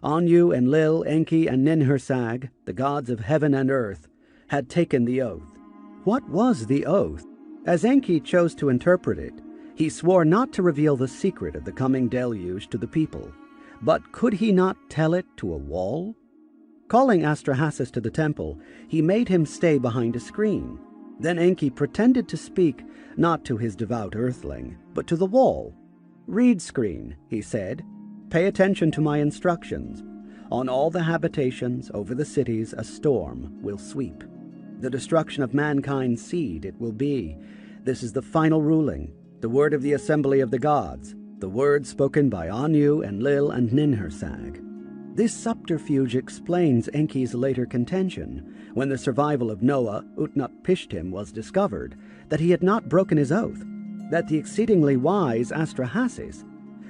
Anu, Enlil, Enki, and Ninhursag, the gods of heaven and earth, had taken the oath. What was the oath? As Enki chose to interpret it, he swore not to reveal the secret of the coming deluge to the people. But could he not tell it to a wall? Calling Astrahasis to the temple, he made him stay behind a screen. Then Enki pretended to speak not to his devout earthling, but to the wall. "Read, screen," he said. "Pay attention to my instructions. On all the habitations over the cities a storm will sweep. The destruction of mankind's seed it will be. This is the final ruling, the word of the assembly of the gods, the word spoken by Anu, Enlil, and Ninhursag." This subterfuge explains Enki's later contention, when the survival of Noah, Utnapishtim, was discovered, that he had not broken his oath, that the exceedingly wise Astrahasis,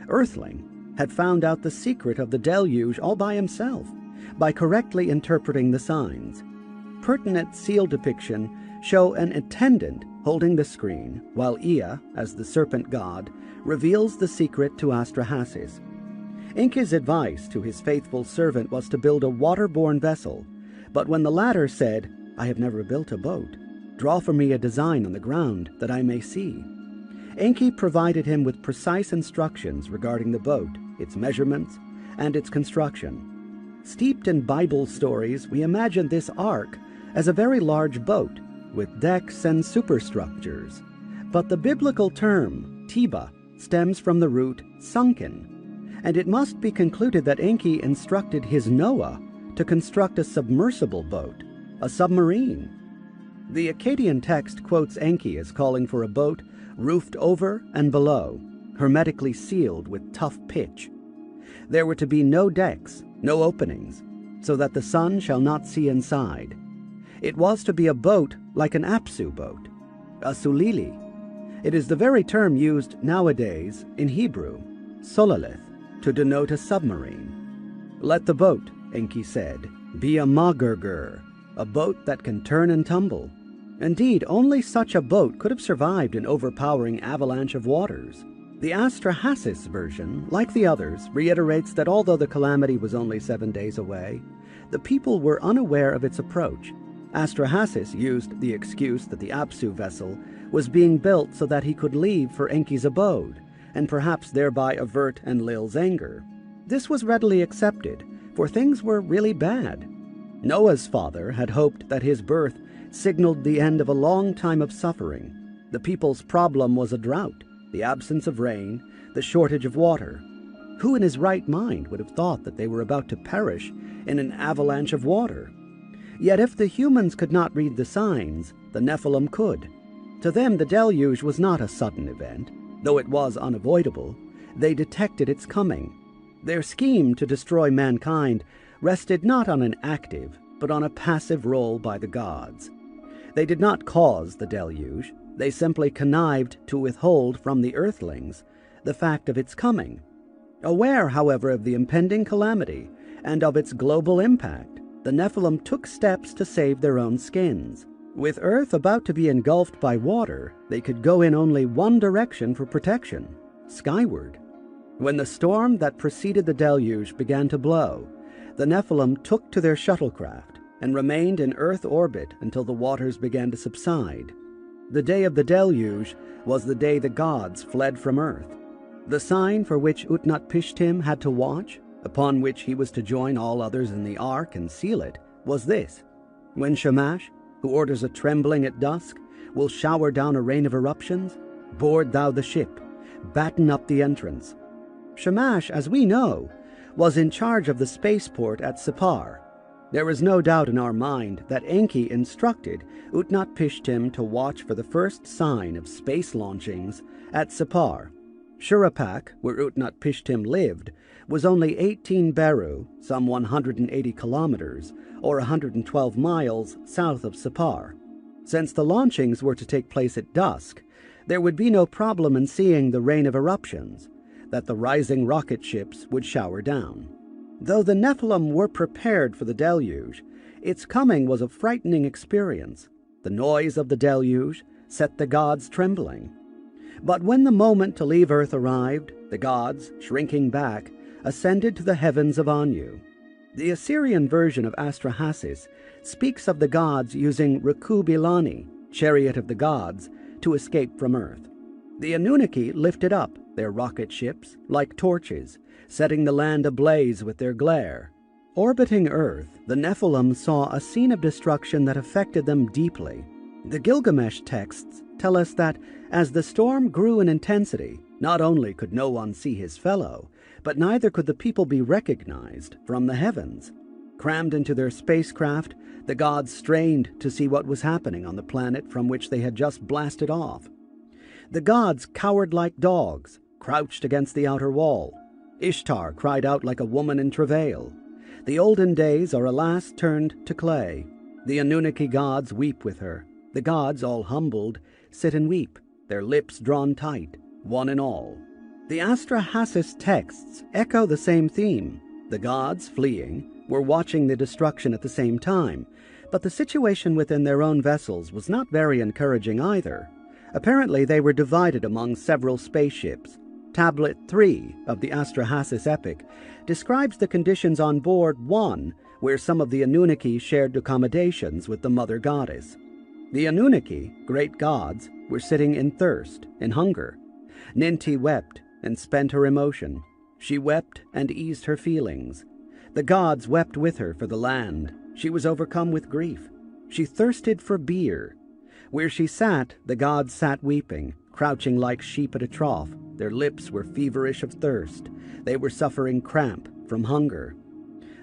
earthling, had found out the secret of the deluge all by himself, by correctly interpreting the signs. Pertinent seal depiction show an attendant holding the screen, while Ea, as the serpent god, reveals the secret to Astrahasis. Enki's advice to his faithful servant was to build a water-borne vessel, but when the latter said, "I have never built a boat, draw for me a design on the ground that I may see," Enki provided him with precise instructions regarding the boat, its measurements, and its construction. Steeped in Bible stories, we imagine this ark as a very large boat, with decks and superstructures. But the biblical term, tiba, stems from the root sunken, and it must be concluded that Enki instructed his Noah to construct a submersible boat, a submarine. The Akkadian text quotes Enki as calling for a boat roofed over and below, hermetically sealed with tough pitch. There were to be no decks, no openings, so that the sun shall not see inside. It was to be a boat like an Apsu boat, a sulili. It is the very term used nowadays in Hebrew, solalith, to denote a submarine. "Let the boat," Enki said, "be a magurgur, a boat that can turn and tumble." Indeed, only such a boat could have survived an overpowering avalanche of waters. The Astrahasis version, like the others, reiterates that although the calamity was only 7 days away, the people were unaware of its approach. Astrahasis used the excuse that the Apsu vessel was being built so that he could leave for Enki's abode, and perhaps thereby avert Enlil's anger. This was readily accepted, for things were really bad. Noah's father had hoped that his birth signaled the end of a long time of suffering. The people's problem was a drought, the absence of rain, the shortage of water. Who in his right mind would have thought that they were about to perish in an avalanche of water? Yet if the humans could not read the signs, the Nephilim could. To them the deluge was not a sudden event. Though it was unavoidable, they detected its coming. Their scheme to destroy mankind rested not on an active, but on a passive role by the gods. They did not cause the deluge, they simply connived to withhold from the earthlings the fact of its coming. Aware, however, of the impending calamity and of its global impact, the Nephilim took steps to save their own skins. With Earth about to be engulfed by water, they could go in only one direction for protection, skyward. When the storm that preceded the deluge began to blow, the Nephilim took to their shuttlecraft and remained in Earth orbit until the waters began to subside. The day of the deluge was the day the gods fled from Earth. The sign for which Utnapishtim had to watch, upon which he was to join all others in the ark and seal it, was this: when Shamash, who orders a trembling at dusk, will shower down a rain of eruptions, board thou the ship, batten up the entrance. Shamash, as we know, was in charge of the spaceport at Sippar. There is no doubt in our mind that Enki instructed Utnapishtim to watch for the first sign of space launchings at Sippar. Shurapak, where Utnapishtim lived, was only 18 beru, some 180 kilometers, or 112 miles south of Sippar. Since the launchings were to take place at dusk, there would be no problem in seeing the rain of eruptions that the rising rocket ships would shower down. Though the Nephilim were prepared for the deluge, its coming was a frightening experience. The noise of the deluge set the gods trembling. But when the moment to leave Earth arrived, the gods, shrinking back, ascended to the heavens of Anu. The Assyrian version of Astrahasis speaks of the gods using Rikubilani, chariot of the gods, to escape from Earth. The Anunnaki lifted up their rocket ships like torches, setting the land ablaze with their glare. Orbiting Earth, the Nephilim saw a scene of destruction that affected them deeply. The Gilgamesh texts tell us that as the storm grew in intensity, not only could no one see his fellow, but neither could the people be recognized from the heavens. Crammed into their spacecraft, the gods strained to see what was happening on the planet from which they had just blasted off. The gods cowered like dogs, crouched against the outer wall. Ishtar cried out like a woman in travail. The olden days are alas turned to clay. The Anunnaki gods weep with her. The gods, all humbled, sit and weep, their lips drawn tight, one and all. The Astrahasis texts echo the same theme. The gods, fleeing, were watching the destruction at the same time, but the situation within their own vessels was not very encouraging either. Apparently they were divided among several spaceships. Tablet 3 of the Astrahasis epic describes the conditions on board one where some of the Anunnaki shared accommodations with the mother goddess. The Anunnaki, great gods, were sitting in thirst, in hunger. Ninti wept and spent her emotion. She wept and eased her feelings. The gods wept with her for the land. She was overcome with grief. She thirsted for beer. Where she sat, the gods sat weeping, crouching like sheep at a trough. Their lips were feverish of thirst. They were suffering cramp from hunger.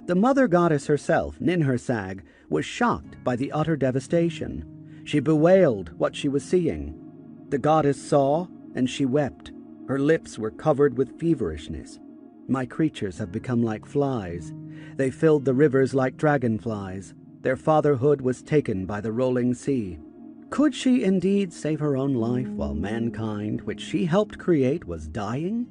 The mother goddess herself, Ninhursag, was shocked by the utter devastation. She bewailed what she was seeing. The goddess saw, and she wept. Her lips were covered with feverishness. My creatures have become like flies. They filled the rivers like dragonflies. Their fatherhood was taken by the rolling sea. Could she indeed save her own life while mankind, which she helped create, was dying?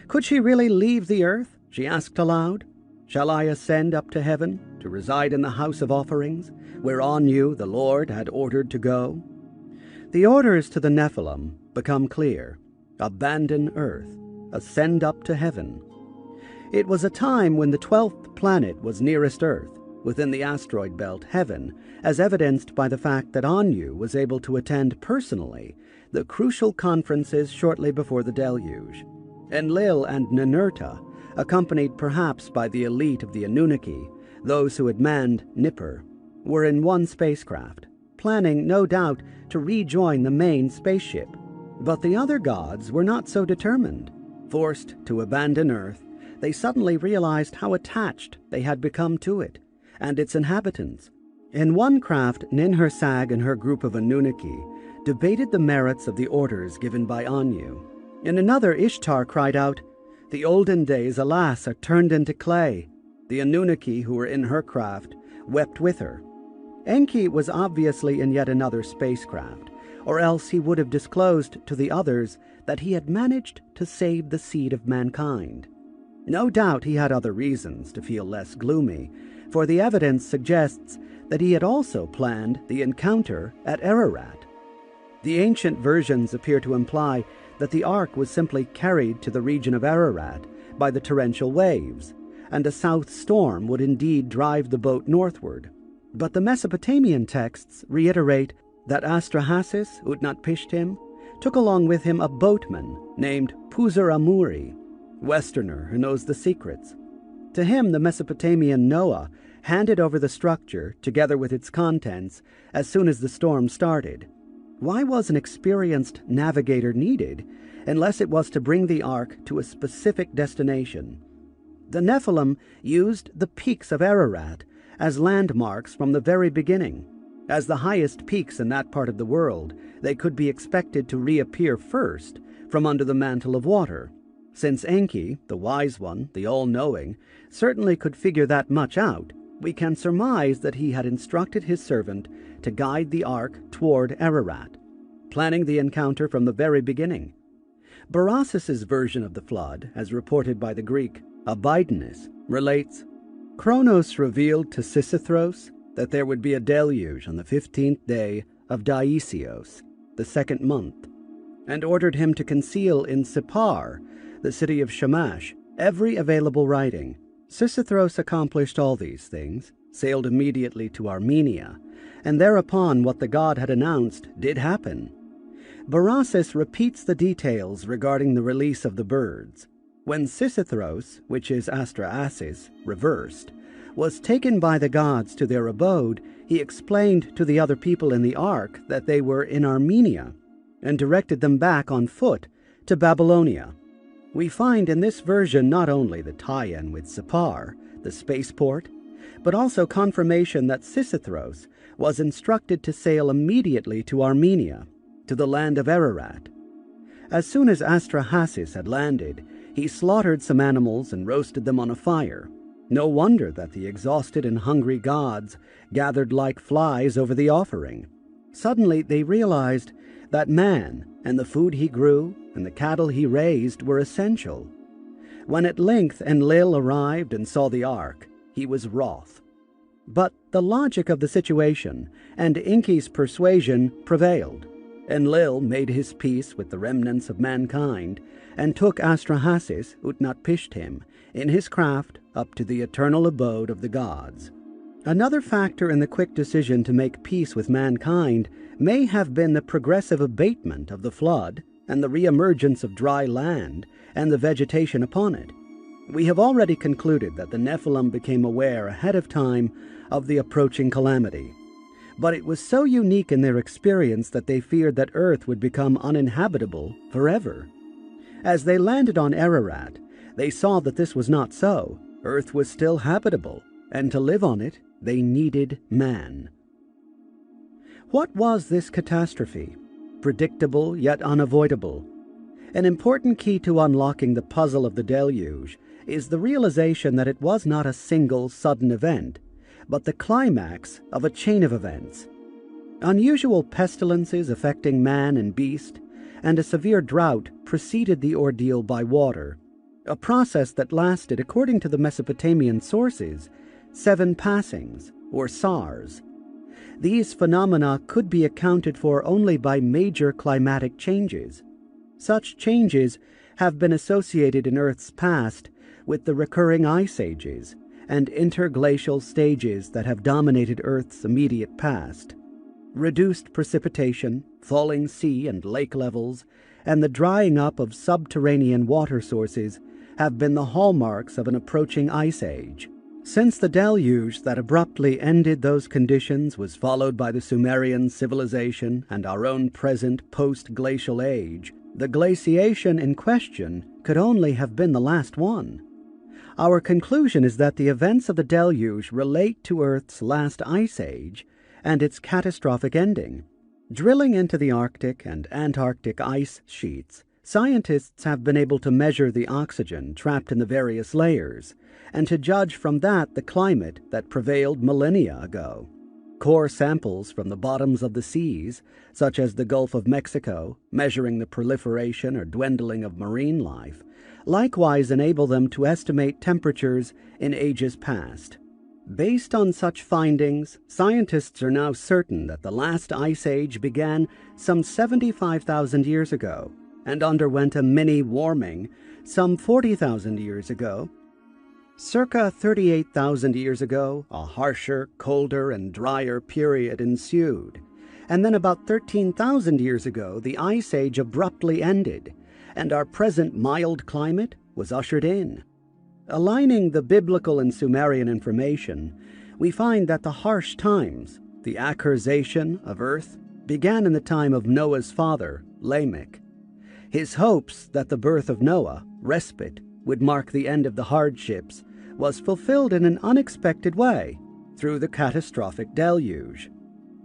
Could she really leave the earth? She asked aloud. Shall I ascend up to heaven, to reside in the house of offerings, where Anu the Lord had ordered to go? The orders to the Nephilim become clear. Abandon earth, ascend up to heaven. It was a time when the 12th planet was nearest Earth, within the asteroid belt Heaven, as evidenced by the fact that Anu was able to attend personally the crucial conferences shortly before the deluge. Enlil and Ninurta, accompanied perhaps by the elite of the Anunnaki, those who had manned Nippur, were in one spacecraft, planning, no doubt, to rejoin the main spaceship. But the other gods were not so determined. Forced to abandon Earth, they suddenly realized how attached they had become to it and its inhabitants. In one craft, Ninhursag and her group of Anunnaki debated the merits of the orders given by Anu. In another, Ishtar cried out, "The olden days, alas, are turned into clay." The Anunnaki who were in her craft wept with her. Enki was obviously in yet another spacecraft, or else he would have disclosed to the others that he had managed to save the seed of mankind. No doubt he had other reasons to feel less gloomy, for the evidence suggests that he had also planned the encounter at Ararat. The ancient versions appear to imply that the ark was simply carried to the region of Ararat by the torrential waves, and a south storm would indeed drive the boat northward. But the Mesopotamian texts reiterate that Astrahasis, Utnapishtim, took along with him a boatman named Puzur-Amuri, Westerner who knows the secrets. To him, the Mesopotamian Noah handed over the structure, together with its contents, as soon as the storm started. Why was an experienced navigator needed, unless it was to bring the ark to a specific destination? The Nephilim used the peaks of Ararat as landmarks from the very beginning. As the highest peaks in that part of the world, they could be expected to reappear first from under the mantle of water. Since Enki, the wise one, the all-knowing, certainly could figure that much out, we can surmise that he had instructed his servant to guide the ark toward Ararat, planning the encounter from the very beginning. Berossus's version of the flood, as reported by the Greek Abydenus, relates, Kronos revealed to Xisuthros that there would be a deluge on the 15th day of Diesios, the second month, and ordered him to conceal in Sippar, the city of Shamash, Every available writing. Xisuthros accomplished all these things, sailed immediately to Armenia, and thereupon what the god had announced did happen. Berossus repeats the details regarding the release of the birds. When Xisuthros, which is Astrahasis, reversed, was taken by the gods to their abode, he explained to the other people in the ark that they were in Armenia, and directed them back on foot to Babylonia. We find in this version not only the tie-in with Sippar, the spaceport, but also confirmation that Xisuthros was instructed to sail immediately to Armenia, to the land of Ararat. As soon as Astrahasis had landed, he slaughtered some animals and roasted them on a fire. No wonder that the exhausted and hungry gods gathered like flies over the offering. Suddenly they realized that man and the food he grew and the cattle he raised were essential. When at length Enlil arrived and saw the ark, he was wroth. But the logic of the situation and Enki's persuasion prevailed. Enlil made his peace with the remnants of mankind and took Astrahasis, Utnapishtim, in his craft up to the eternal abode of the gods. Another factor in the quick decision to make peace with mankind may have been the progressive abatement of the flood and the reemergence of dry land and the vegetation upon it. We have already concluded that the Nephilim became aware ahead of time of the approaching calamity. But it was so unique in their experience that they feared that Earth would become uninhabitable forever. As they landed on Ararat, they saw that this was not so. Earth was still habitable, and to live on it, they needed man. What was this catastrophe? Predictable yet unavoidable. An important key to unlocking the puzzle of the deluge is the realization that it was not a single sudden event, but the climax of a chain of events. Unusual pestilences affecting man and beast, and a severe drought preceded the ordeal by water, a process that lasted, according to the Mesopotamian sources, 7 passings, or SARs. These phenomena could be accounted for only by major climatic changes. Such changes have been associated in Earth's past with the recurring ice ages and interglacial stages that have dominated Earth's immediate past. Reduced precipitation, falling sea and lake levels, and the drying up of subterranean water sources have been the hallmarks of an approaching ice age. Since the deluge that abruptly ended those conditions was followed by the Sumerian civilization and our own present post-glacial age, the glaciation in question could only have been the last one. Our conclusion is that the events of the deluge relate to Earth's last ice age and its catastrophic ending. Drilling into the Arctic and Antarctic ice sheets, scientists have been able to measure the oxygen trapped in the various layers, and to judge from that the climate that prevailed millennia ago. Core samples from the bottoms of the seas, such as the Gulf of Mexico, measuring the proliferation or dwindling of marine life, likewise enable them to estimate temperatures in ages past. Based on such findings, scientists are now certain that the last ice age began some 75,000 years ago and underwent a mini-warming some 40,000 years ago. Circa 38,000 years ago, a harsher, colder, and drier period ensued, and then about 13,000 years ago the ice age abruptly ended, and our present mild climate was ushered in. Aligning the biblical and Sumerian information, we find that the harsh times, the accursation of Earth, began in the time of Noah's father, Lamech. His hopes that the birth of Noah, respite, would mark the end of the hardships was fulfilled in an unexpected way through the catastrophic deluge.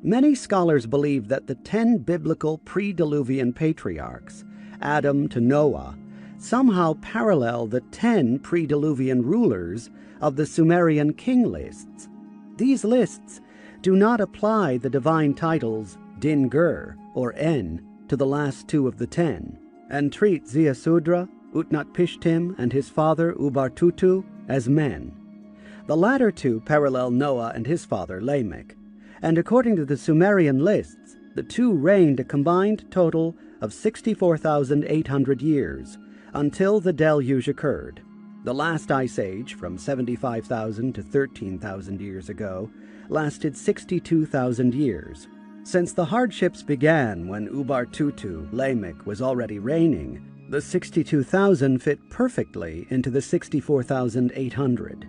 Many scholars believe that the 10 biblical pre-Diluvian patriarchs, Adam to Noah, somehow parallel the 10 pre-Diluvian rulers of the Sumerian king lists. These lists do not apply the divine titles Din-Gur or En to the last 2 of the 10, and treat Ziusudra, Utnapishtim, and his father Ubartutu as men. The latter 2 parallel Noah and his father Lamech, and according to the Sumerian lists, the 2 reigned a combined total of 64,800 years, until the deluge occurred. The last ice age, from 75,000 to 13,000 years ago, lasted 62,000 years. Since the hardships began when Ubar-Tutu, Lamech, was already reigning, the 62,000 fit perfectly into the 64,800.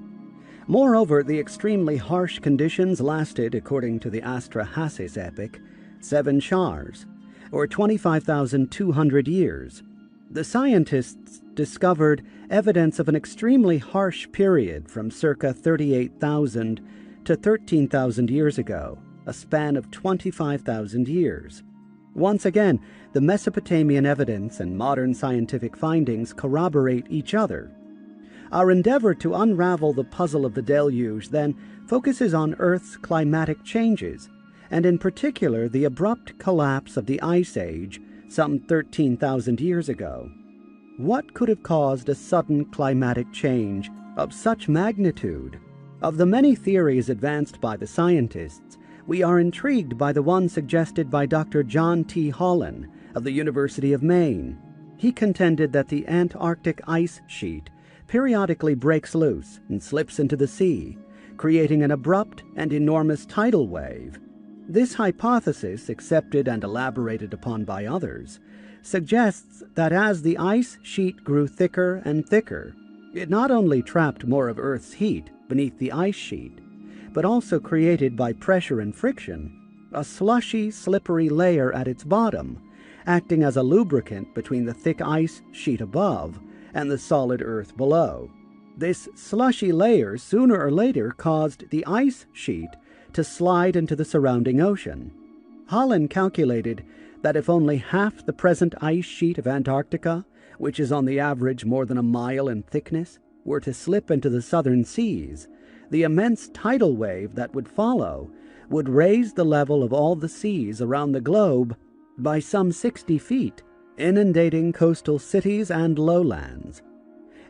Moreover, the extremely harsh conditions lasted, according to the Astrahasis epic, 7 shars, or 25,200 years. The scientists discovered evidence of an extremely harsh period from circa 38,000 to 13,000 years ago, a span of 25,000 years. Once again, the Mesopotamian evidence and modern scientific findings corroborate each other. Our endeavor to unravel the puzzle of the deluge then focuses on Earth's climatic changes, and in particular the abrupt collapse of the Ice Age some 13,000 years ago. What could have caused a sudden climatic change of such magnitude? Of the many theories advanced by the scientists, we are intrigued by the one suggested by Dr. John T. Holland of the University of Maine. He contended that the Antarctic ice sheet periodically breaks loose and slips into the sea, creating an abrupt and enormous tidal wave. This hypothesis, accepted and elaborated upon by others, suggests that as the ice sheet grew thicker and thicker, it not only trapped more of Earth's heat beneath the ice sheet, but also created by pressure and friction a slushy, slippery layer at its bottom, acting as a lubricant between the thick ice sheet above and the solid Earth below. This slushy layer sooner or later caused the ice sheet to slide into the surrounding ocean. Holland calculated that if only half the present ice sheet of Antarctica, which is on the average more than a mile in thickness, were to slip into the southern seas, the immense tidal wave that would follow would raise the level of all the seas around the globe by some 60 feet, inundating coastal cities and lowlands.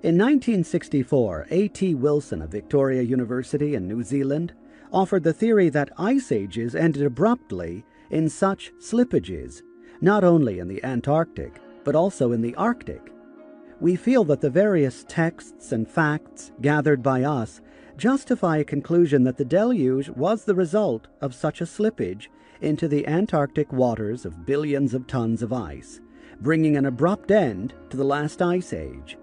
In 1964, A.T. Wilson of Victoria University in New Zealand offered the theory that ice ages ended abruptly in such slippages, not only in the Antarctic, but also in the Arctic. We feel that the various texts and facts gathered by us justify a conclusion that the deluge was the result of such a slippage into the Antarctic waters of billions of tons of ice, bringing an abrupt end to the last ice age.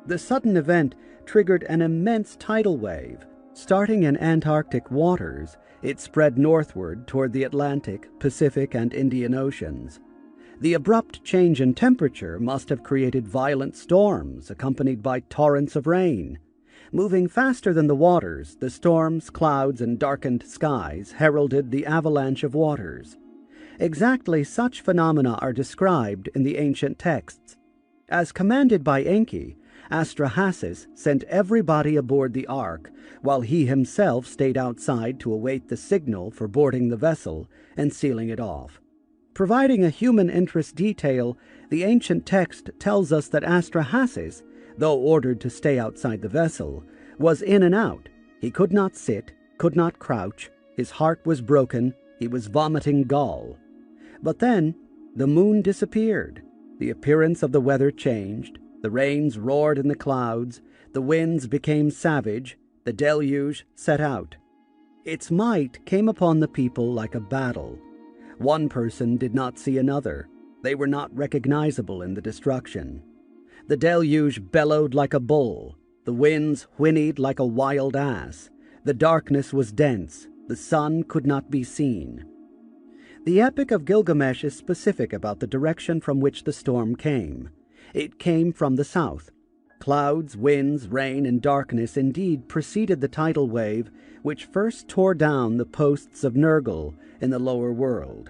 The sudden event triggered an immense tidal wave. Starting in Antarctic waters, it spread northward toward the Atlantic, Pacific, and Indian Oceans. The abrupt change in temperature must have created violent storms accompanied by torrents of rain. Moving faster than the waters, the storms, clouds, and darkened skies heralded the avalanche of waters. Exactly such phenomena are described in the ancient texts. As commanded by Enki, Astrahasis sent everybody aboard the ark, while he himself stayed outside to await the signal for boarding the vessel and sealing it off. Providing a human interest detail, the ancient text tells us that Astrahasis, though ordered to stay outside the vessel, was in and out. He could not sit, could not crouch, his heart was broken, he was vomiting gall. But then the moon disappeared, the appearance of the weather changed, the rains roared in the clouds, the winds became savage, the deluge set out. Its might came upon the people like a battle. One person did not see another. They were not recognizable in the destruction. The deluge bellowed like a bull. The winds whinnied like a wild ass. The darkness was dense. The sun could not be seen. The Epic of Gilgamesh is specific about the direction from which the storm came. It came from the south. Clouds, winds, rain, and darkness indeed preceded the tidal wave which first tore down the posts of Nergal in the lower world.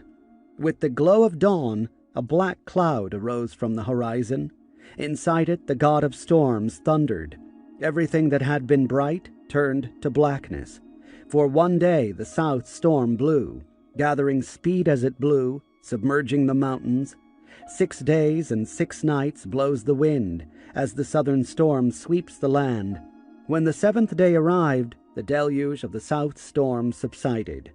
With the glow of dawn, a black cloud arose from the horizon. Inside it, the god of storms thundered. Everything that had been bright turned to blackness. For one day the south storm blew, gathering speed as it blew, submerging the mountains. 6 days and 6 nights blows the wind, as the southern storm sweeps the land. When the 7th day arrived, the deluge of the south storm subsided.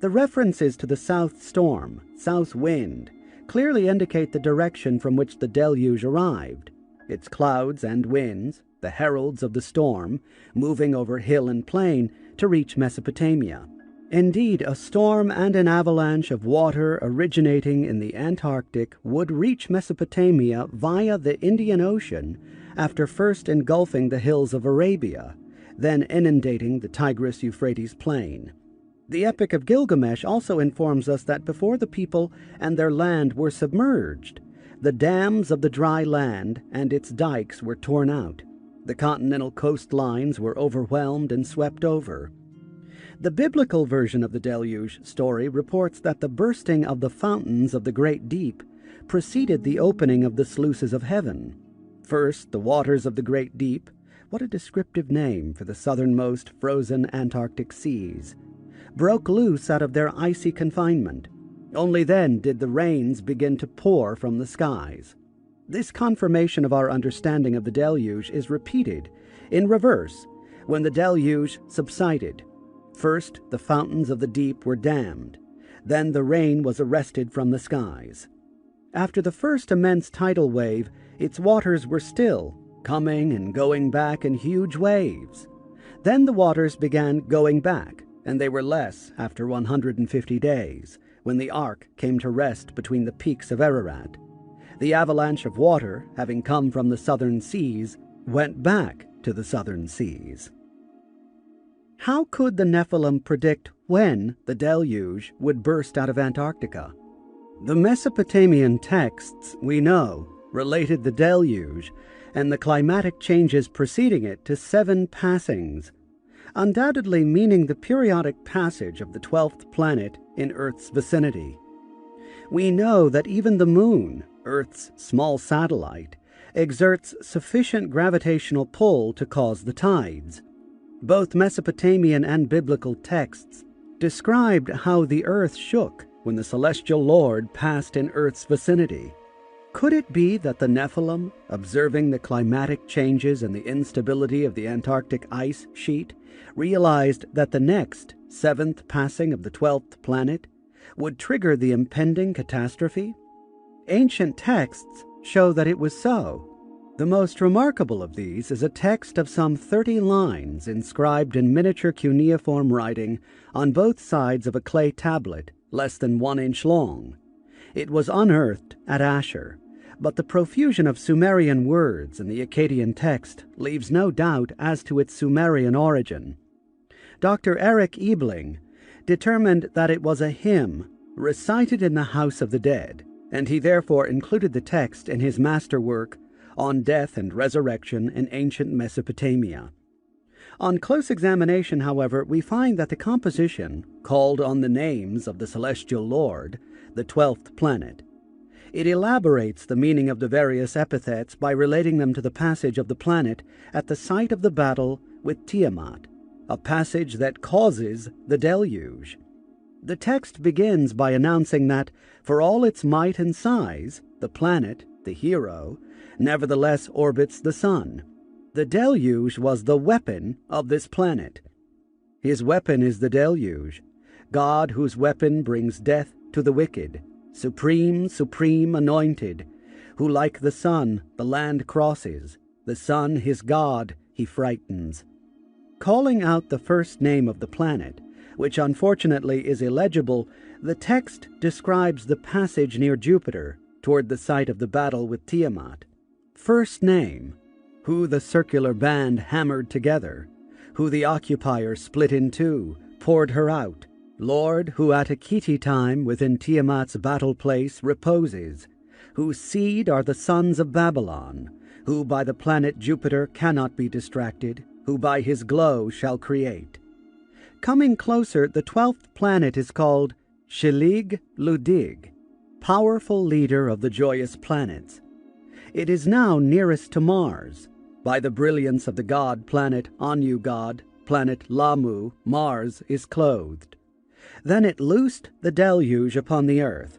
The references to the south storm, south wind, clearly indicate the direction from which the deluge arrived. Its clouds and winds, the heralds of the storm, moving over hill and plain to reach Mesopotamia. Indeed, a storm and an avalanche of water originating in the Antarctic would reach Mesopotamia via the Indian Ocean after first engulfing the hills of Arabia, then inundating the Tigris-Euphrates plain. The Epic of Gilgamesh also informs us that before the people and their land were submerged, the dams of the dry land and its dikes were torn out. The continental coastlines were overwhelmed and swept over. The biblical version of the deluge story reports that the bursting of the fountains of the great deep preceded the opening of the sluices of heaven. First, the waters of the great deep, what a descriptive name for the southernmost frozen Antarctic seas, broke loose out of their icy confinement. Only then did the rains begin to pour from the skies. This confirmation of our understanding of the deluge is repeated in reverse when the deluge subsided. First, the fountains of the deep were dammed. Then the rain was arrested from the skies. After the first immense tidal wave, its waters were still, coming and going back in huge waves. Then the waters began going back, and they were less after 150 days, when the ark came to rest between the peaks of Ararat. The avalanche of water, having come from the southern seas, went back to the southern seas. How could the Nephilim predict when the deluge would burst out of Antarctica? The Mesopotamian texts, we know, related the deluge and the climatic changes preceding it to 7 passings, undoubtedly meaning the periodic passage of the 12th planet in Earth's vicinity. We know that even the moon, Earth's small satellite, exerts sufficient gravitational pull to cause the tides. Both Mesopotamian and biblical texts described how the earth shook when the celestial Lord passed in Earth's vicinity. Could it be that the Nephilim, observing the climatic changes and the instability of the Antarctic ice sheet, realized that the next, 7th passing of the 12th planet would trigger the impending catastrophe? Ancient texts show that it was so. The most remarkable of these is a text of some 30 lines inscribed in miniature cuneiform writing on both sides of a clay tablet less than 1 inch long. It was unearthed at Asher, but the profusion of Sumerian words in the Akkadian text leaves no doubt as to its Sumerian origin. Dr. Eric Ebling determined that it was a hymn recited in the House of the Dead, and he therefore included the text in his masterwork on death and resurrection in ancient Mesopotamia. On close examination, however, we find that the composition called on the names of the celestial Lord, the 12th planet. It elaborates the meaning of the various epithets by relating them to the passage of the planet at the site of the battle with Tiamat, a passage that causes the deluge. The text begins by announcing that, for all its might and size, the planet, the hero, nevertheless orbits the sun. The deluge was the weapon of this planet. His weapon is the deluge, God whose weapon brings death to the wicked, supreme, supreme anointed, who like the sun the land crosses, the sun his God he frightens. Calling out the first name of the planet, which unfortunately is illegible, the text describes the passage near Jupiter toward the site of the battle with Tiamat. First name, who the circular band hammered together, who the occupier split in two, poured her out, Lord, who at Akiti time within Tiamat's battle place reposes, whose seed are the sons of Babylon, who by the planet Jupiter cannot be distracted, who by his glow shall create. Coming closer, the 12th planet is called Shelig Ludig, powerful leader of the joyous planets. It is now nearest to Mars. By the brilliance of the god planet Anu god, planet Lamu, Mars is clothed. Then it loosed the deluge upon the earth.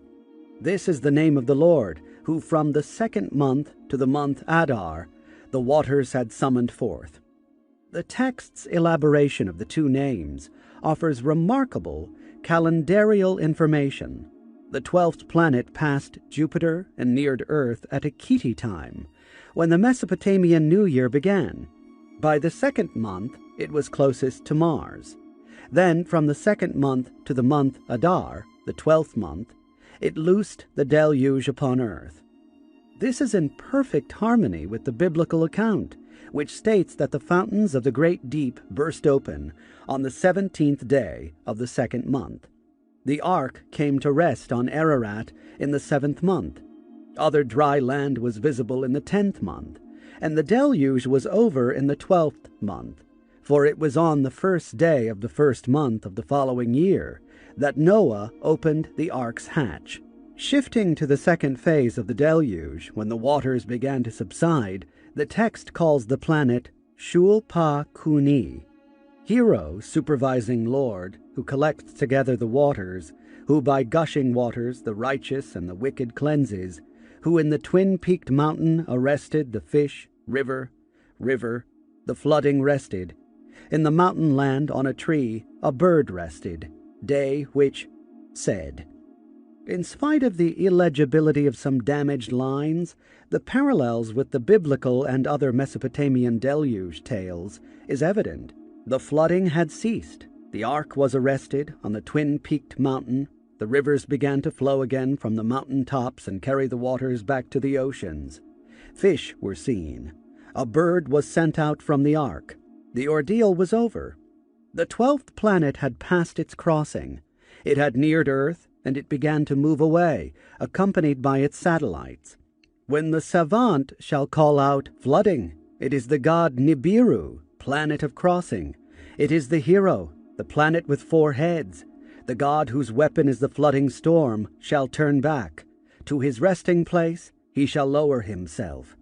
This is the name of the Lord, who from the 2nd month to the month Adar, the waters had summoned forth. The text's elaboration of the two names offers remarkable calendarial information. The 12th planet passed Jupiter and neared Earth at Akiti time, when the Mesopotamian New Year began, By the second month, it was closest to Mars. Then, from the second month to the month Adar, the 12th month, it loosed the deluge upon earth. This is in perfect harmony with the biblical account, which states that the fountains of the great deep burst open on the 17th day of the second month. The ark came to rest on Ararat in the 7th month. Other dry land was visible in the 10th month, and the deluge was over in the 12th month, for it was on the first day of the first month of the following year that Noah opened the ark's hatch. Shifting to the second phase of the deluge, when the waters began to subside, the text calls the planet Shul-pa-Kuni, hero supervising Lord, who collects together the waters, who by gushing waters the righteous and the wicked cleanses, who in the twin-peaked mountain arrested the fish, river, the flooding rested. In the mountain land on a tree a bird rested, day which said. In spite of the illegibility of some damaged lines, the parallels with the biblical and other Mesopotamian deluge tales is evident. The flooding had ceased. The ark was arrested on the twin-peaked mountain. The rivers began to flow again from the mountain tops and carry the waters back to the oceans. Fish were seen. A bird was sent out from the ark. The ordeal was over. The 12th planet had passed its crossing. It had neared Earth, and it began to move away, accompanied by its satellites. When the savant shall call out, "Flooding," it is the god Nibiru, planet of crossing. It is the hero, the planet with 4 heads. The god whose weapon is the flooding storm shall turn back. To his resting place he shall lower himself.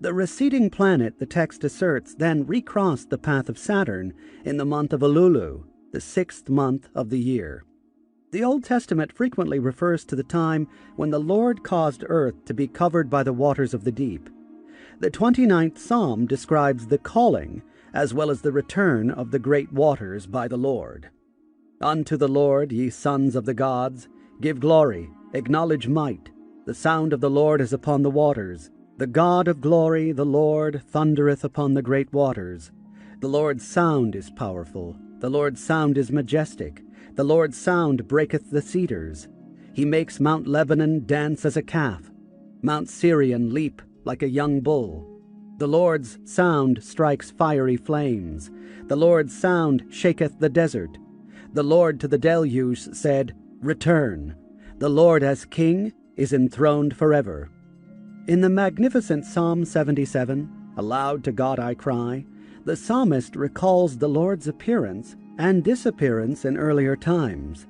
The receding planet, the text asserts, then recrossed the path of Saturn in the month of Elulu, the 6th month of the year. The Old Testament frequently refers to the time when the Lord caused earth to be covered by the waters of the deep. The 29th Psalm describes the calling as well as the return of the great waters by the Lord. Unto the Lord, ye sons of the gods, give glory, acknowledge might. The sound of the Lord is upon the waters. The God of glory, the Lord, thundereth upon the great waters. The Lord's sound is powerful. The Lord's sound is majestic. The Lord's sound breaketh the cedars. He makes Mount Lebanon dance as a calf, Mount Syrian leap like a young bull. The Lord's sound strikes fiery flames. The Lord's sound shaketh the desert. The Lord to the deluge said, Return. The Lord as King is enthroned forever. In the magnificent Psalm 77, Aloud to God I cry, the psalmist recalls the Lord's appearance and disappearance in earlier times.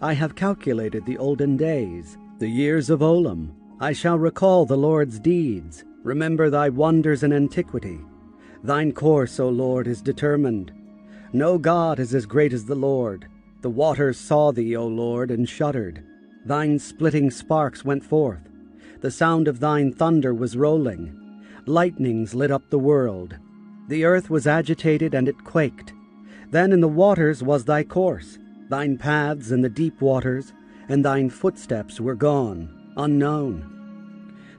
I have calculated the olden days, the years of Olam. I shall recall the Lord's deeds, remember thy wonders in antiquity. Thine course, O Lord, is determined. No God is as great as the Lord. The waters saw thee, O Lord, and shuddered. Thine splitting sparks went forth. The sound of thine thunder was rolling. Lightnings lit up the world. The earth was agitated, and it quaked. Then in the waters was thy course, thine paths in the deep waters, and thine footsteps were gone, unknown.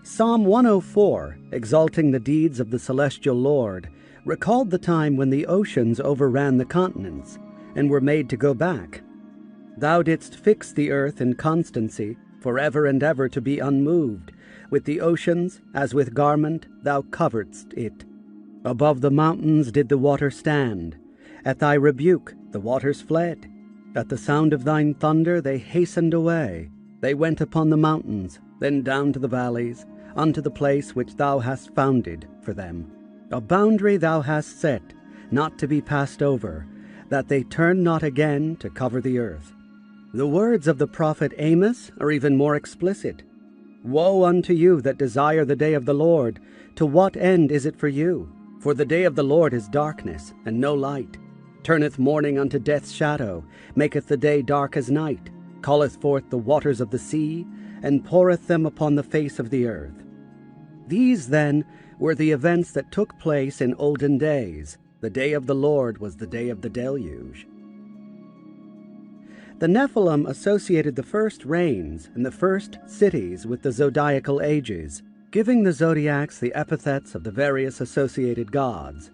Psalm 104, exalting the deeds of the celestial Lord, recalled the time when the oceans overran the continents, and were made to go back. Thou didst fix the earth in constancy, forever and ever to be unmoved. With the oceans, as with garment, thou coveredst it. Above the mountains did the water stand. At thy rebuke the waters fled. At the sound of thine thunder they hastened away. They went upon the mountains, then down to the valleys, unto the place which thou hast founded for them. A boundary thou hast set, not to be passed over, that they turn not again to cover the earth. The words of the prophet Amos are even more explicit. Woe unto you that desire the day of the Lord! To what end is it for you? For the day of the Lord is darkness, and no light. Turneth morning unto death's shadow, maketh the day dark as night, calleth forth the waters of the sea, and poureth them upon the face of the earth. These, then, were the events that took place in olden days. The day of the Lord was the day of the deluge. The Nephilim associated the first rains and the first cities with the zodiacal ages, giving the zodiacs the epithets of the various associated gods.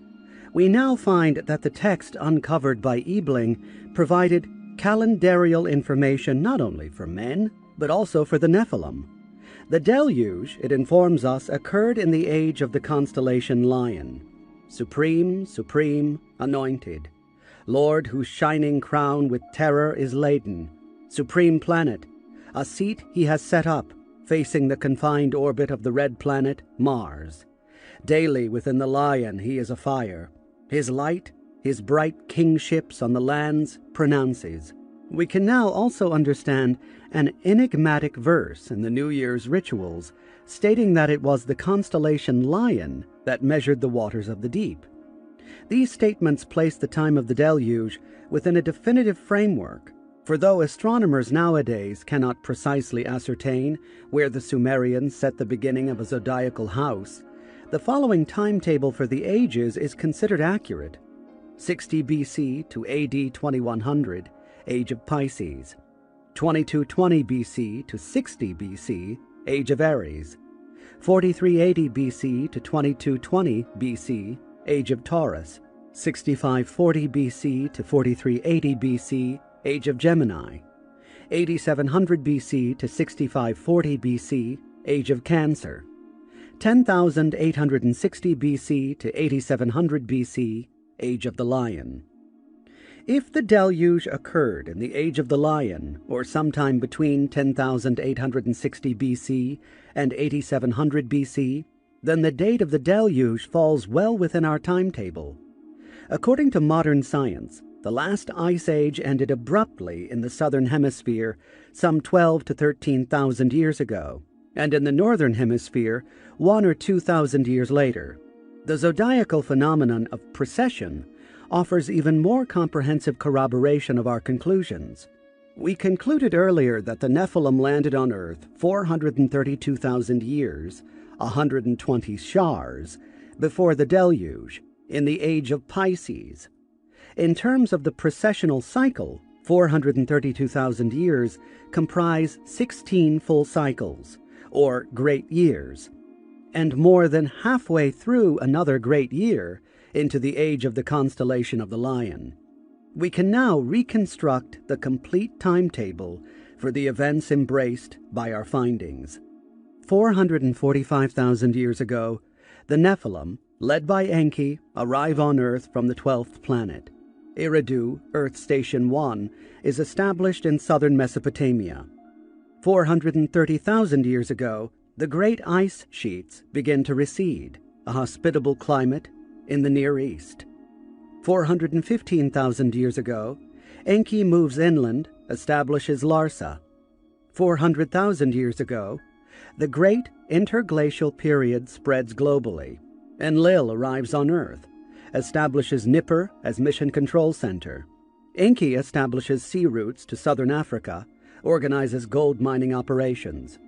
We now find that the text uncovered by Ebling provided calendarial information not only for men, but also for the Nephilim. The deluge, it informs us, occurred in the age of the constellation Lion. Supreme, supreme, anointed. Lord whose shining crown with terror is laden. Supreme planet, a seat he has set up, facing the confined orbit of the red planet, Mars. Daily within the Lion he is afire. His light, his bright kingships on the lands, pronounces. We can now also understand an enigmatic verse in the New Year's rituals, stating that it was the constellation Lion that measured the waters of the deep. These statements place the time of the deluge within a definitive framework, for though astronomers nowadays cannot precisely ascertain where the Sumerians set the beginning of a zodiacal house, the following timetable for the ages is considered accurate. 60 BC to AD 2100, age of Pisces. 2220 BC to 60 BC, age of Aries. 4380 BC to 2220 BC, age of Taurus. 6540 BC to 4380 BC, age of Gemini. 8700 BC to 6540 BC, age of Cancer. 10,860 BC to 8700 BC, age of the Lion. If the deluge occurred in the age of the Lion, or sometime between 10,860 BC and 8700 BC, then the date of the deluge falls well within our timetable. According to modern science, the last ice age ended abruptly in the southern hemisphere some 12 to 13,000 years ago, and in the northern hemisphere 1 or 2,000 years later. The zodiacal phenomenon of precession offers even more comprehensive corroboration of our conclusions. We concluded earlier that the Nephilim landed on Earth 432,000 years, 120 shars, before the deluge, in the age of Pisces. In terms of the precessional cycle, 432,000 years comprise 16 full cycles, or great years, and more than halfway through another great year into the age of the constellation of the Lion. We can now reconstruct the complete timetable for the events embraced by our findings. 445,000 years ago, the Nephilim, led by Enki, arrive on Earth from the 12th planet. Eridu, Earth Station 1, is established in southern Mesopotamia. 430,000 years ago, the great ice sheets begin to recede, a hospitable climate in the Near East. 415,000 years ago, Enki moves inland, establishes Larsa. 400,000 years ago, the great interglacial period spreads globally. Enlil arrives on Earth, establishes Nippur as mission control center. Enki establishes sea routes to southern Africa, organizes gold mining operations.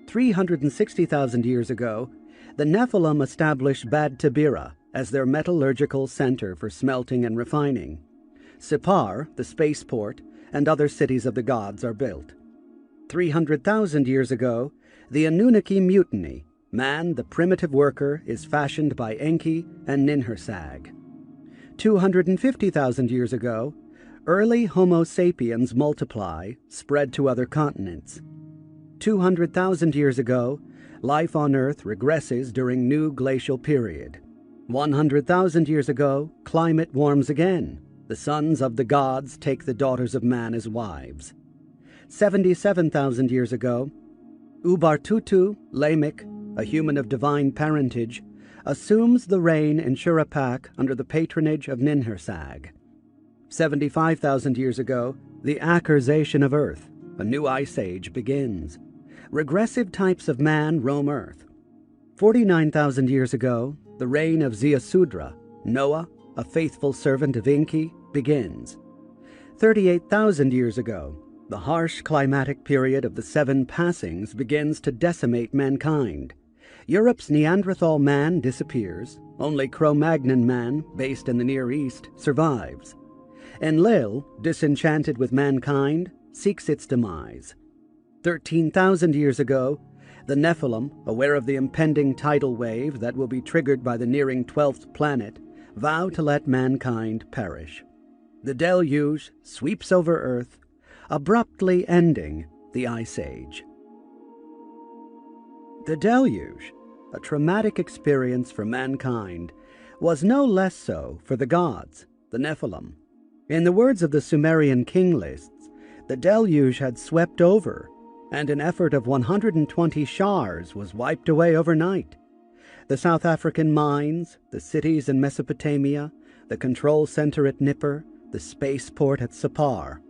360,000 years ago, the Nephilim established Bad Tabira as their metallurgical center for smelting and refining. Sipar, the spaceport, and other cities of the gods are built. 300,000 years ago, the Anunnaki mutiny. Man, the primitive worker, is fashioned by Enki and Ninhursag. 250,000 years ago, early Homo sapiens multiply, spread to other continents. 200,000 years ago, life on Earth regresses during new glacial period. 100,000 years ago, climate warms again. The sons of the gods take the daughters of man as wives. 77,000 years ago, Ubartutu, Lamech, a human of divine parentage, assumes the reign in Shurapak under the patronage of Ninhursag. 75,000 years ago, the accursation of Earth, a new ice age, begins. Regressive types of man roam Earth. 49,000 years ago, the reign of Ziusudra, Noah, a faithful servant of Enki, begins. 38,000 years ago, the harsh climatic period of the Seven Passings begins to decimate mankind. Europe's Neanderthal man disappears. Only Cro-Magnon man, based in the Near East, survives. Enlil, disenchanted with mankind, seeks its demise. 13,000 years ago, the Nephilim, aware of the impending tidal wave that will be triggered by the nearing 12th planet, vow to let mankind perish. The deluge sweeps over Earth, abruptly ending the Ice Age. The deluge, a traumatic experience for mankind, was no less so for the gods, the Nephilim. In the words of the Sumerian king lists, the deluge had swept over, and an effort of 120 shars was wiped away overnight. The South African mines, the cities in Mesopotamia, the control center at Nippur, the spaceport at Sapar,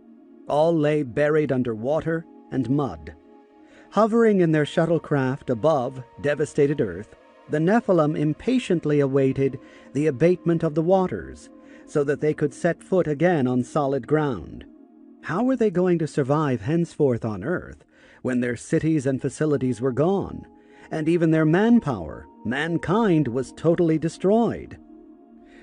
all lay buried under water and mud. Hovering in their shuttlecraft above devastated Earth, the Nephilim impatiently awaited the abatement of the waters so that they could set foot again on solid ground. How were they going to survive henceforth on Earth when their cities and facilities were gone, and even their manpower, mankind, was totally destroyed?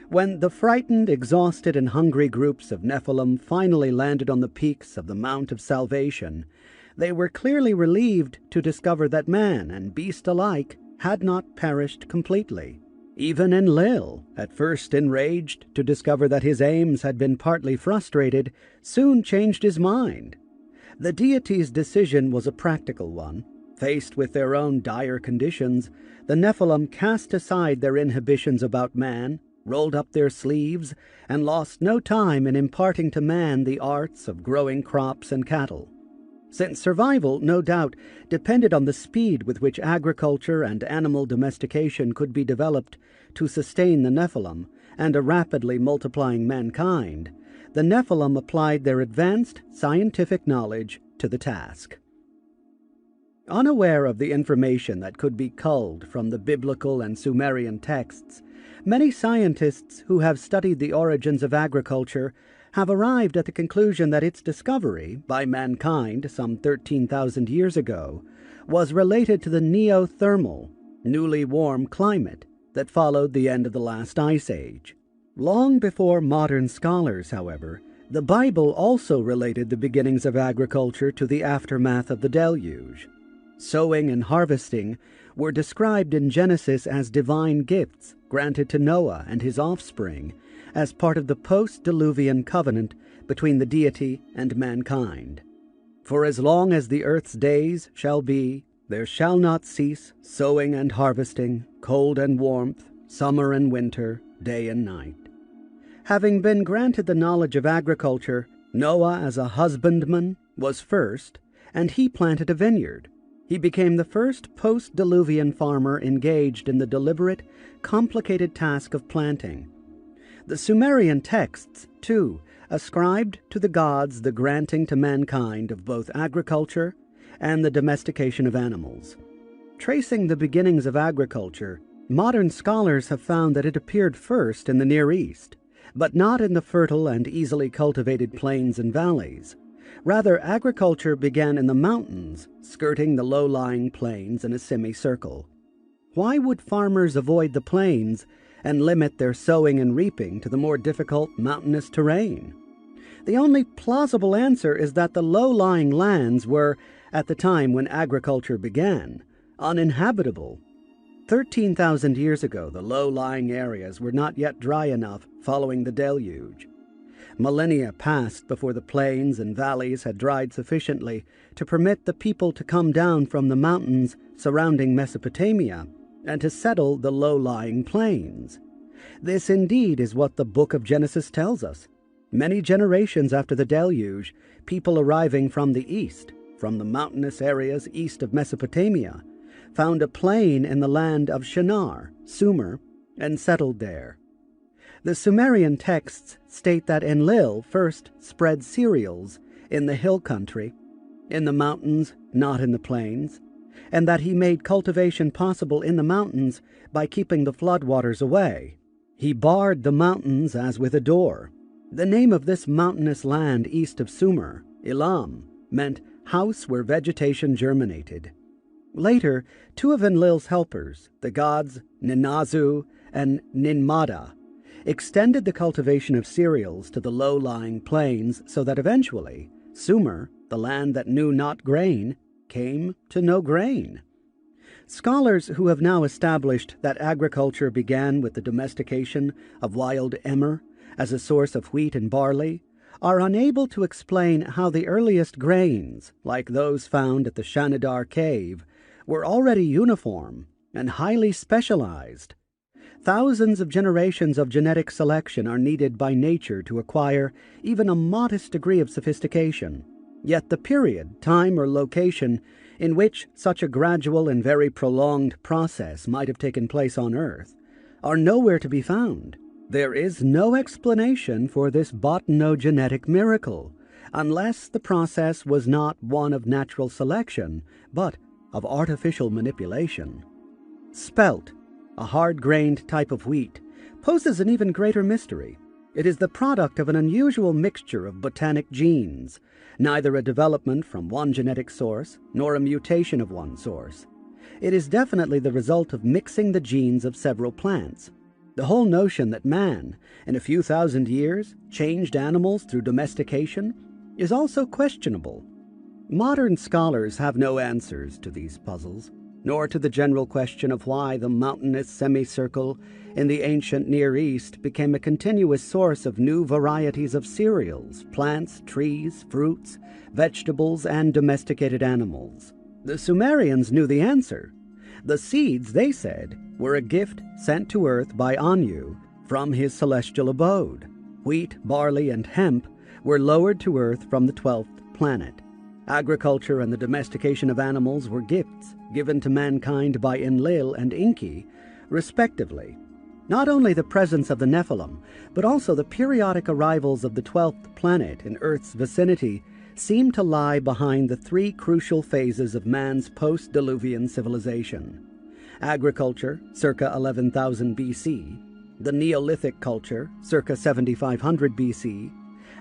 When the frightened, exhausted, and hungry groups of Nephilim finally landed on the peaks of the Mount of Salvation, they were clearly relieved to discover that man and beast alike had not perished completely. Even Enlil, at first enraged to discover that his aims had been partly frustrated, soon changed his mind. The deity's decision was a practical one. Faced with their own dire conditions, the Nephilim cast aside their inhibitions about man, rolled up their sleeves, and lost no time in imparting to man the arts of growing crops and cattle. Since survival, no doubt, depended on the speed with which agriculture and animal domestication could be developed to sustain the Nephilim and a rapidly multiplying mankind, the Nephilim applied their advanced scientific knowledge to the task. Unaware of the information that could be culled from the biblical and Sumerian texts, many scientists who have studied the origins of agriculture have arrived at the conclusion that its discovery by mankind some 13,000 years ago was related to the neothermal, newly warm climate that followed the end of the last ice age. Long before modern scholars, however, the Bible also related the beginnings of agriculture to the aftermath of the deluge. Sowing and harvesting were described in Genesis as divine gifts granted to Noah and his offspring as part of the post-diluvian covenant between the deity and mankind. For as long as the earth's days shall be, there shall not cease sowing and harvesting, cold and warmth, summer and winter, day and night. Having been granted the knowledge of agriculture, Noah as a husbandman was first, and he planted a vineyard. He became the first post-diluvian farmer engaged in the deliberate, complicated task of planting. The Sumerian texts, too, ascribed to the gods the granting to mankind of both agriculture and the domestication of animals. Tracing the beginnings of agriculture, modern scholars have found that it appeared first in the Near East, but not in the fertile and easily cultivated plains and valleys. Rather, agriculture began in the mountains, skirting the low-lying plains in a semicircle. Why would farmers avoid the plains and limit their sowing and reaping to the more difficult mountainous terrain? The only plausible answer is that the low-lying lands were, at the time when agriculture began, uninhabitable. 13,000 years ago, the low-lying areas were not yet dry enough following the deluge. Millennia passed before the plains and valleys had dried sufficiently to permit the people to come down from the mountains surrounding Mesopotamia and to settle the low-lying plains. This indeed is what the book of Genesis tells us. Many generations after the deluge, people arriving from the east, from the mountainous areas east of Mesopotamia, found a plain in the land of Shinar, Sumer, and settled there. The Sumerian texts state that Enlil first spread cereals in the hill country, in the mountains, not in the plains, and that he made cultivation possible in the mountains by keeping the floodwaters away. He barred the mountains as with a door. The name of this mountainous land east of Sumer, Elam, meant house where vegetation germinated. Later, two of Enlil's helpers, the gods Ninazu and Ninmada, extended the cultivation of cereals to the low-lying plains so that eventually Sumer, the land that knew not grain, came to know grain. Scholars who have now established that agriculture began with the domestication of wild emmer as a source of wheat and barley are unable to explain how the earliest grains, like those found at the Shanidar cave, were already uniform and highly specialized. Thousands of generations of genetic selection are needed by nature to acquire even a modest degree of sophistication. Yet the period, time, or location in which such a gradual and very prolonged process might have taken place on Earth are nowhere to be found. There is no explanation for this botanogenetic miracle, unless the process was not one of natural selection, but of artificial manipulation. Spelt, a hard-grained type of wheat, poses an even greater mystery. It is the product of an unusual mixture of botanic genes, neither a development from one genetic source nor a mutation of one source. It is definitely the result of mixing the genes of several plants. The whole notion that man, in a few thousand years, changed animals through domestication is also questionable. Modern scholars have no answers to these puzzles, nor to the general question of why the mountainous semicircle in the ancient Near East became a continuous source of new varieties of cereals, plants, trees, fruits, vegetables, and domesticated animals. The Sumerians knew the answer. The seeds, they said, were a gift sent to Earth by Anu from his celestial abode. Wheat, barley, and hemp were lowered to Earth from the 12th planet. Agriculture and the domestication of animals were gifts given to mankind by Enlil and Enki, respectively. Not only the presence of the Nephilim, but also the periodic arrivals of the 12th planet in Earth's vicinity seem to lie behind the three crucial phases of man's post-Diluvian civilization. Agriculture, circa 11,000 BC, the Neolithic culture, circa 7,500 BC,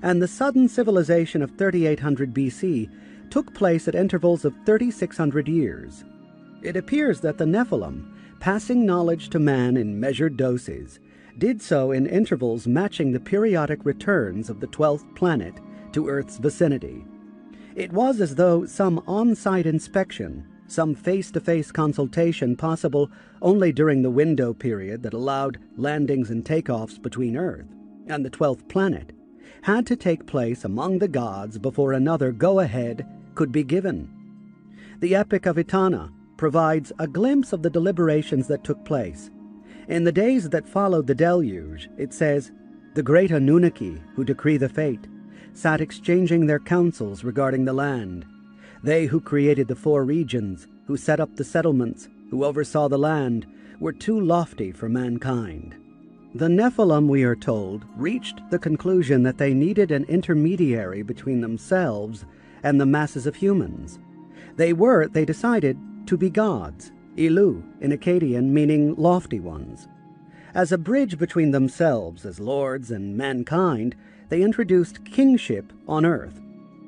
and the sudden civilization of 3,800 BC took place at intervals of 3,600 years. It appears that the Nephilim, passing knowledge to man in measured doses, did so in intervals matching the periodic returns of the 12th planet to Earth's vicinity. It was as though some on-site inspection, some face-to-face consultation possible only during the window period that allowed landings and takeoffs between Earth and the 12th planet, had to take place among the gods before another go-ahead could be given. The Epic of Etana provides a glimpse of the deliberations that took place. In the days that followed the deluge, it says, the great Anunnaki, who decree the fate, sat exchanging their counsels regarding the land. They who created the four regions, who set up the settlements, who oversaw the land, were too lofty for mankind. The Nephilim, we are told, reached the conclusion that they needed an intermediary between themselves and the masses of humans. They decided, to be gods, Ilu, in Akkadian meaning lofty ones. As a bridge between themselves as lords and mankind, they introduced kingship on Earth,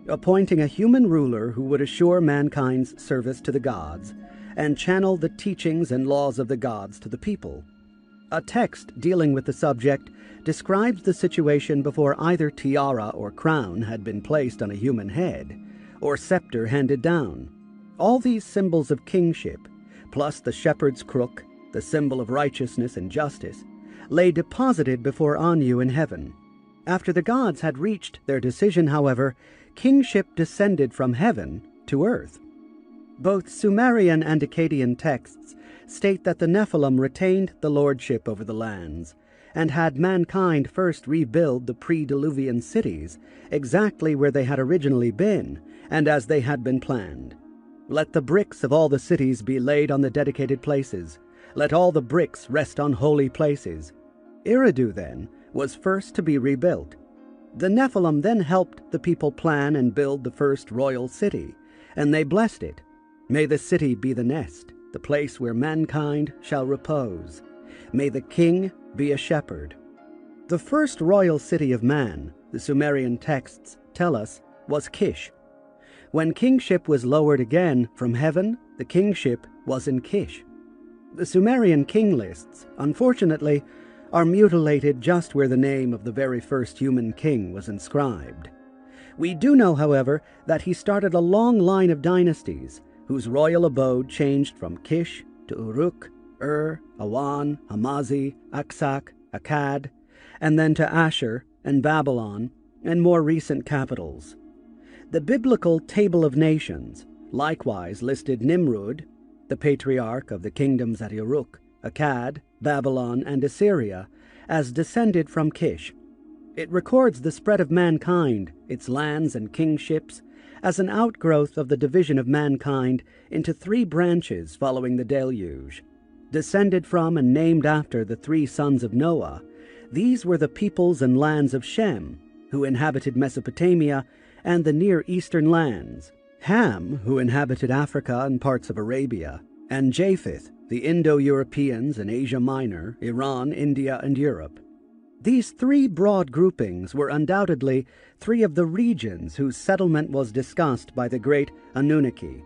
appointing a human ruler who would assure mankind's service to the gods and channel the teachings and laws of the gods to the people. A text dealing with the subject describes the situation before either tiara or crown had been placed on a human head, or scepter handed down. All these symbols of kingship, plus the shepherd's crook, the symbol of righteousness and justice, lay deposited before Anu in heaven. After the gods had reached their decision, however, kingship descended from heaven to earth. Both Sumerian and Akkadian texts state that the Nephilim retained the lordship over the lands, and had mankind first rebuild the pre-Diluvian cities exactly where they had originally been, and as they had been planned. Let the bricks of all the cities be laid on the dedicated places. Let all the bricks rest on holy places. Eridu, then, was first to be rebuilt. The Nephilim then helped the people plan and build the first royal city, and they blessed it. May the city be the nest, the place where mankind shall repose. May the king be a shepherd. The first royal city of man, the Sumerian texts tell us, was Kish. When kingship was lowered again from heaven, the kingship was in Kish. The Sumerian king lists, unfortunately, are mutilated just where the name of the very first human king was inscribed. We do know, however, that he started a long line of dynasties, whose royal abode changed from Kish to Uruk, Awan, Hamazi, Aksak, Akkad, and then to Ashur and Babylon, and more recent capitals. The biblical Table of Nations likewise listed Nimrud, the patriarch of the kingdoms at Uruk, Akkad, Babylon, and Assyria, as descended from Kish. It records the spread of mankind, its lands and kingships, as an outgrowth of the division of mankind into three branches following the deluge. Descended from and named after the three sons of Noah, these were the peoples and lands of Shem, who inhabited Mesopotamia and the Near Eastern lands, Ham, who inhabited Africa and parts of Arabia, and Japheth, the Indo-Europeans in Asia Minor, Iran, India, and Europe. These three broad groupings were undoubtedly three of the regions whose settlement was discussed by the great Anunnaki.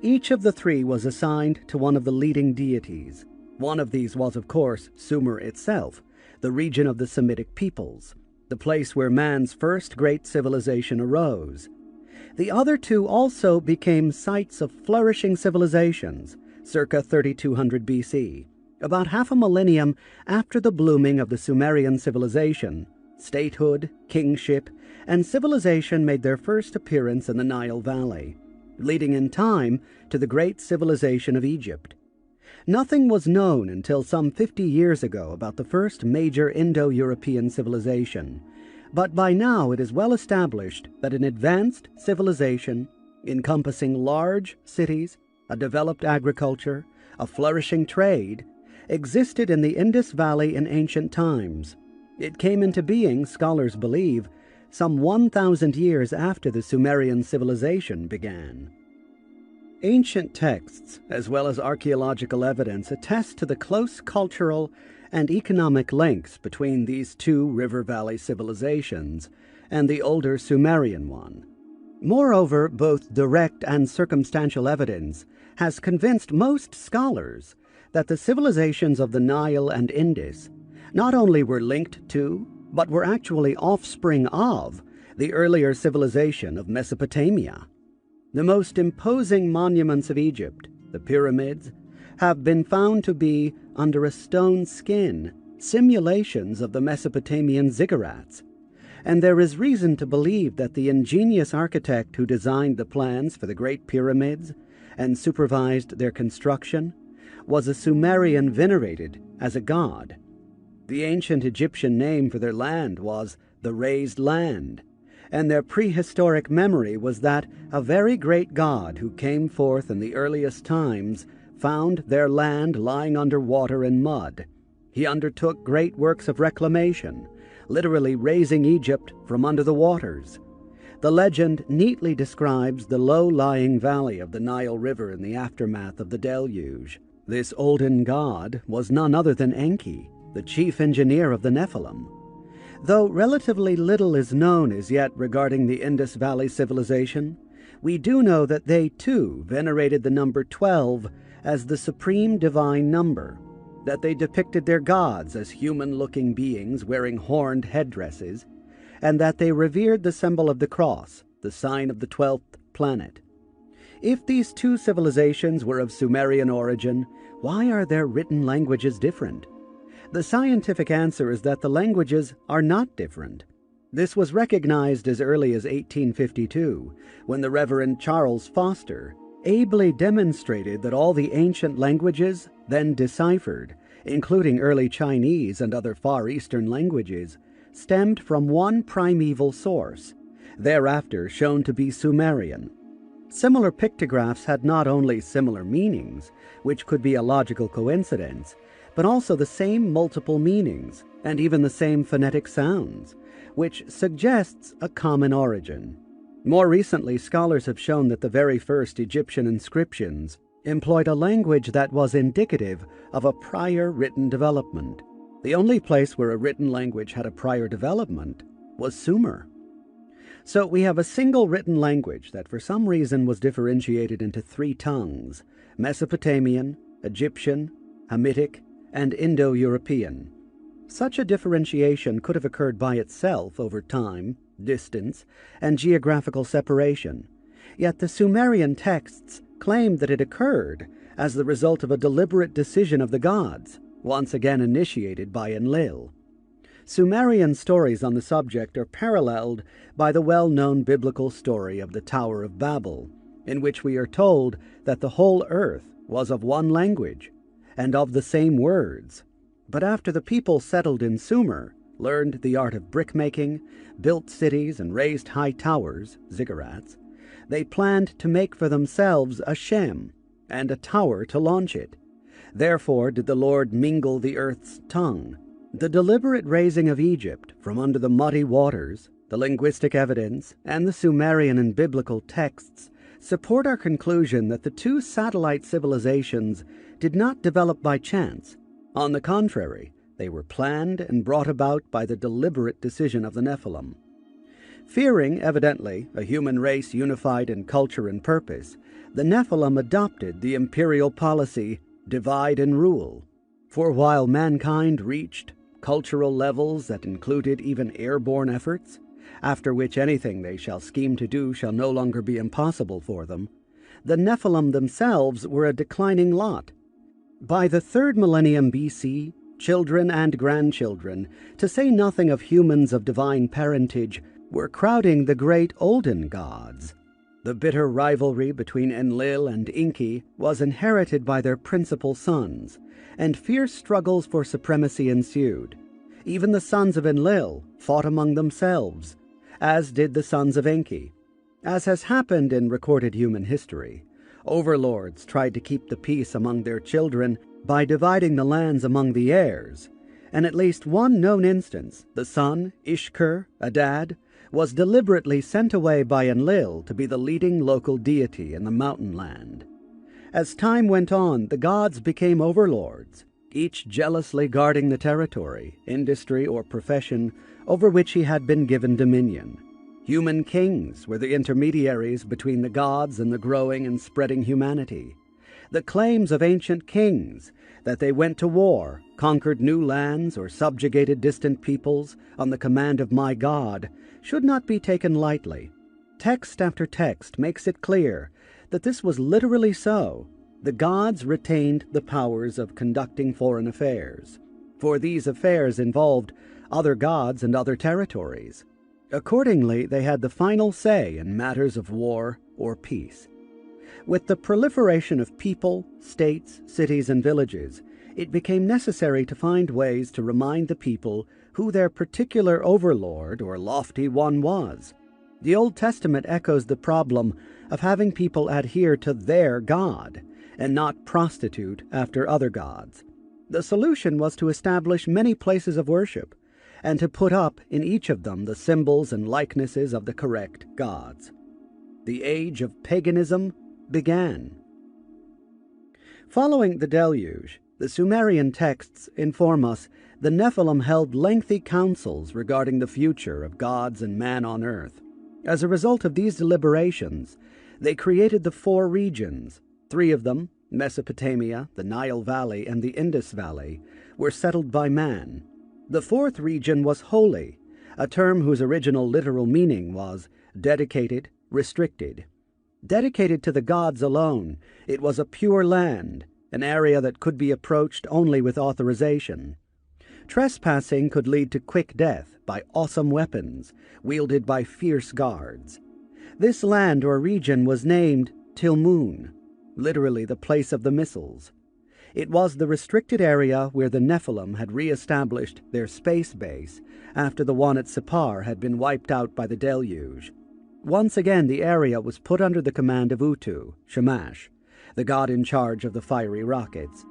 Each of the three was assigned to one of the leading deities. One of these was, of course, Sumer itself, the region of the Semitic peoples, the place where man's first great civilization arose. The other two also became sites of flourishing civilizations, circa 3200 BC, about half a millennium after the blooming of the Sumerian civilization. Statehood, kingship, and civilization made their first appearance in the Nile Valley, leading in time to the great civilization of Egypt. Nothing was known until some 50 years ago about the first major Indo-European civilization, but by now it is well established that an advanced civilization, encompassing large cities, a developed agriculture, a flourishing trade, existed in the Indus Valley in ancient times. It came into being, scholars believe, some 1,000 years after the Sumerian civilization began. Ancient texts, as well as archaeological evidence, attest to the close cultural and economic links between these two river valley civilizations and the older Sumerian one. Moreover, both direct and circumstantial evidence has convinced most scholars that the civilizations of the Nile and Indus not only were linked to, but were actually offspring of, the earlier civilization of Mesopotamia. The most imposing monuments of Egypt, the pyramids, have been found to be, under a stone skin, simulations of the Mesopotamian ziggurats, and there is reason to believe that the ingenious architect who designed the plans for the Great Pyramids and supervised their construction was a Sumerian venerated as a god. The ancient Egyptian name for their land was the Raised Land, and their prehistoric memory was that a very great god who came forth in the earliest times found their land lying under water and mud. He undertook great works of reclamation, literally raising Egypt from under the waters. The legend neatly describes the low-lying valley of the Nile River in the aftermath of the deluge. This olden god was none other than Enki, the chief engineer of the Nephilim. Though relatively little is known as yet regarding the Indus Valley civilization, we do know that they too venerated the number 12 as the supreme divine number, that they depicted their gods as human-looking beings wearing horned headdresses, and that they revered the symbol of the cross, the sign of the 12th planet. If these two civilizations were of Sumerian origin, why are their written languages different? The scientific answer is that the languages are not different. This was recognized as early as 1852, when the Reverend Charles Foster ably demonstrated that all the ancient languages then deciphered, including early Chinese and other Far Eastern languages, stemmed from one primeval source, thereafter shown to be Sumerian. Similar pictographs had not only similar meanings, which could be a logical coincidence, but also the same multiple meanings, and even the same phonetic sounds, which suggests a common origin. More recently, scholars have shown that the very first Egyptian inscriptions employed a language that was indicative of a prior written development. The only place where a written language had a prior development was Sumer. So we have a single written language that for some reason was differentiated into three tongues: Mesopotamian, Egyptian, Hamitic, and Indo-European. Such a differentiation could have occurred by itself over time, distance, and geographical separation, yet the Sumerian texts claimed that it occurred as the result of a deliberate decision of the gods, once again initiated by Enlil. Sumerian stories on the subject are paralleled by the well-known biblical story of the Tower of Babel, in which we are told that the whole earth was of one language and of the same words. But after the people settled in Sumer, learned the art of brickmaking, built cities, and raised high towers, ziggurats, they planned to make for themselves a shem and a tower to launch it. Therefore did the Lord mingle the earth's tongue. The deliberate raising of Egypt from under the muddy waters, the linguistic evidence, and the Sumerian and biblical texts support our conclusion that the two satellite civilizations did not develop by chance. On the contrary, they were planned and brought about by the deliberate decision of the Nephilim. Fearing, evidently, a human race unified in culture and purpose, the Nephilim adopted the imperial policy, divide and rule. For while mankind reached cultural levels that included even airborne efforts, after which anything they shall scheme to do shall no longer be impossible for them, the Nephilim themselves were a declining lot. By the 3rd millennium BC, children and grandchildren, to say nothing of humans of divine parentage, were crowding the great olden gods. The bitter rivalry between Enlil and Enki was inherited by their principal sons, and fierce struggles for supremacy ensued. Even the sons of Enlil fought among themselves, as did the sons of Enki. As has happened in recorded human history, overlords tried to keep the peace among their children by dividing the lands among the heirs. In at least one known instance, the son, Ishkur, Adad, was deliberately sent away by Enlil to be the leading local deity in the mountain land. As time went on, the gods became overlords, each jealously guarding the territory, industry, or profession over which he had been given dominion. Human kings were the intermediaries between the gods and the growing and spreading humanity. The claims of ancient kings that they went to war, conquered new lands, or subjugated distant peoples on the command of my God should not be taken lightly. Text after text makes it clear that this was literally so. The gods retained the powers of conducting foreign affairs, for these affairs involved other gods and other territories. Accordingly, they had the final say in matters of war or peace. With the proliferation of people, states, cities, and villages, it became necessary to find ways to remind the people who their particular overlord or lofty one was. The Old Testament echoes the problem of having people adhere to their God and not prostitute after other gods. The solution was to establish many places of worship and to put up in each of them the symbols and likenesses of the correct gods. The age of paganism began. Following the deluge, the Sumerian texts inform us the Nephilim held lengthy councils regarding the future of gods and man on earth. As a result of these deliberations, they created the 4 regions. 3 of them, Mesopotamia, the Nile Valley, and the Indus Valley, were settled by man. The 4th region was holy, a term whose original literal meaning was dedicated, restricted. Dedicated to the gods alone, it was a pure land, an area that could be approached only with authorization. Trespassing could lead to quick death by awesome weapons, wielded by fierce guards. This land or region was named Tilmun, literally the place of the missiles. It was the restricted area where the Nephilim had re-established their space base after the one at Sippar had been wiped out by the deluge. Once again the area was put under the command of Utu, Shamash, the god in charge of the fiery rockets.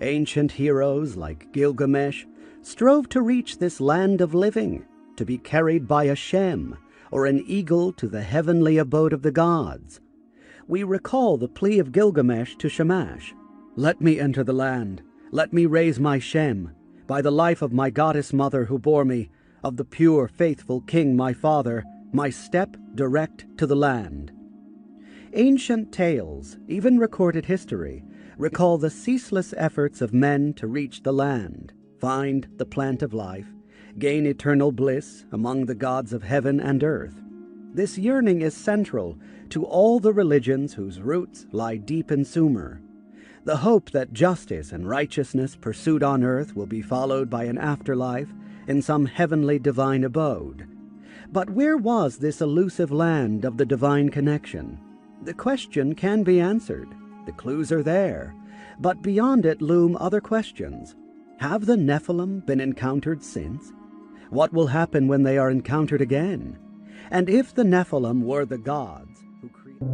Ancient heroes like Gilgamesh strove to reach this land of living, to be carried by a shem, or an eagle to the heavenly abode of the gods. We recall the plea of Gilgamesh to Shamash, "Let me enter the land, let me raise my shem, by the life of my goddess mother who bore me, of the pure, faithful king my father, my step direct to the land." Ancient tales, even recorded history, recall the ceaseless efforts of men to reach the land, find the plant of life, gain eternal bliss among the gods of heaven and earth. This yearning is central to all the religions whose roots lie deep in Sumer. The hope that justice and righteousness pursued on earth will be followed by an afterlife in some heavenly divine abode. But where was this elusive land of the divine connection? The question can be answered. The clues are there. But beyond it loom other questions. Have the Nephilim been encountered since? What will happen when they are encountered again? And if the Nephilim were the gods who created...